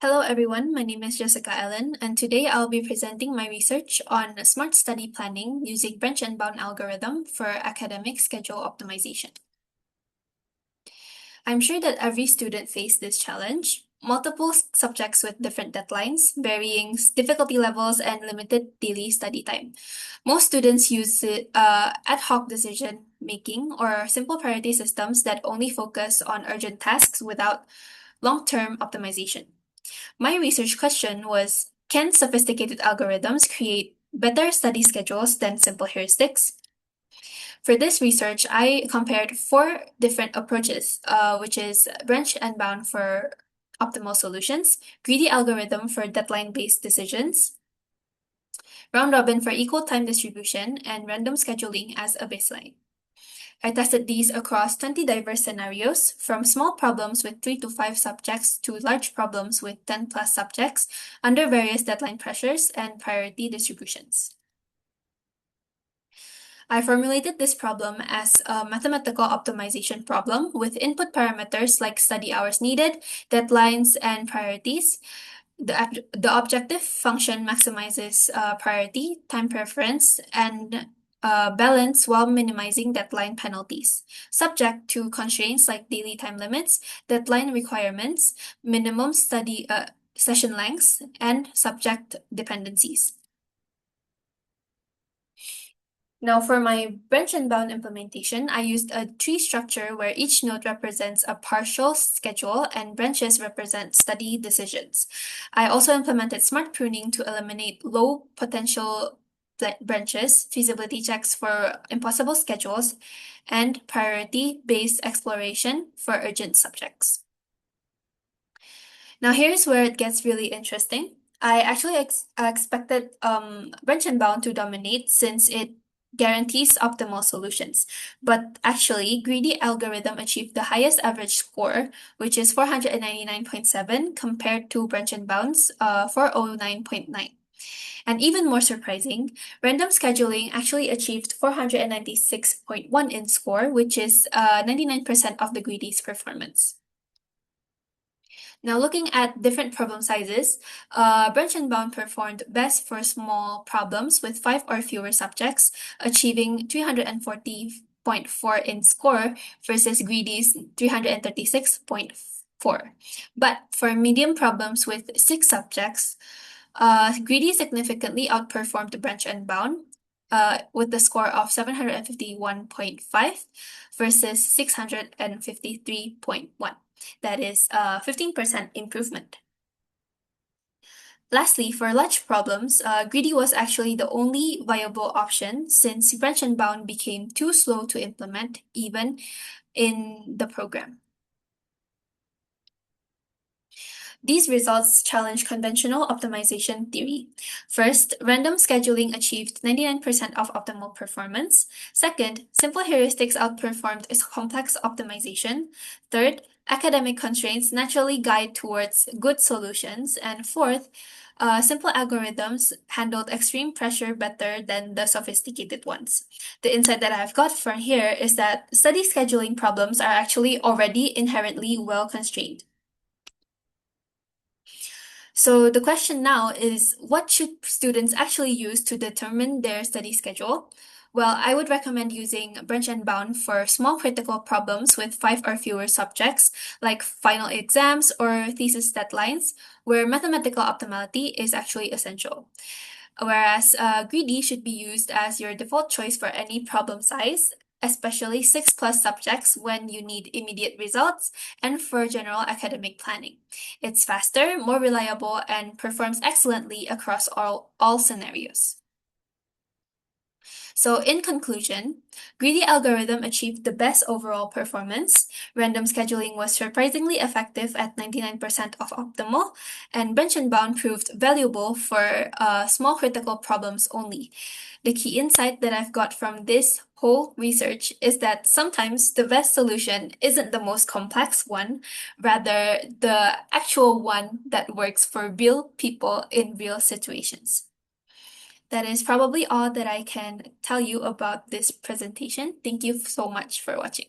Hello everyone, my name is Jessica Ellen, and today I'll be presenting my research on smart study planning using branch and bound algorithm for academic schedule optimization. I'm sure that every student faced this challenge. Multiple subjects with different deadlines, varying difficulty levels, and limited daily study time. Most students use ad hoc decision making or simple priority systems that only focus on urgent tasks without long-term optimization. My research question was, can sophisticated algorithms create better study schedules than simple heuristics? For this research, I compared four different approaches, which is branch and bound for optimal solutions, greedy algorithm for deadline-based decisions, round robin for equal time distribution, and random scheduling as a baseline. I tested these across 20 diverse scenarios, from small problems with 3 to 5 subjects to large problems with 10 plus subjects, under various deadline pressures and priority distributions. I formulated this problem as a mathematical optimization problem with input parameters like study hours needed, deadlines, and priorities. The objective function maximizes priority, time preference, and balance while minimizing deadline penalties, subject to constraints like daily time limits, deadline requirements, minimum study session lengths, and subject dependencies. Now for my branch and bound implementation, I used a tree structure where each node represents a partial schedule and branches represent study decisions. I also implemented smart pruning to eliminate low potential branches, feasibility checks for impossible schedules, and priority-based exploration for urgent subjects. Now here's where it gets really interesting. I actually expected branch and bound to dominate since it guarantees optimal solutions. But actually, greedy algorithm achieved the highest average score, which is 499.7 compared to branch and bound's 409.9. And even more surprising, random scheduling actually achieved 496.1 in score, which is 99% of the greedy's performance. Now, looking at different problem sizes, branch and bound performed best for small problems with 5 or fewer subjects, achieving 340.4 in score versus Greedy's 336.4. But for medium problems with 6 subjects, Greedy significantly outperformed branch and bound, with the score of 751.5 versus 653.1. That is a 15% improvement. Lastly, for large problems, greedy was actually the only viable option since branch and bound became too slow to implement even in the program. These results challenge conventional optimization theory. First, random scheduling achieved 99% of optimal performance. Second, simple heuristics outperformed complex optimization. Third, academic constraints naturally guide towards good solutions. And fourth, simple algorithms handled extreme pressure better than the sophisticated ones. The insight that I've got from here is that study scheduling problems are actually already inherently well constrained. So the question now is, what should students actually use to determine their study schedule? Well, I would recommend using branch and bound for small critical problems with 5 or fewer subjects, like final exams or thesis deadlines, where mathematical optimality is actually essential. Whereas greedy should be used as your default choice for any problem size, especially 6 plus subjects when you need immediate results and for general academic planning. It's faster, more reliable, and performs excellently across all scenarios. So in conclusion, greedy algorithm achieved the best overall performance. Random scheduling was surprisingly effective at 99% of optimal, and branch and bound proved valuable for small critical problems only. The key insight that I've got from this whole research is that sometimes the best solution isn't the most complex one, rather the actual one that works for real people in real situations. That is probably all that I can tell you about this presentation. Thank you so much for watching.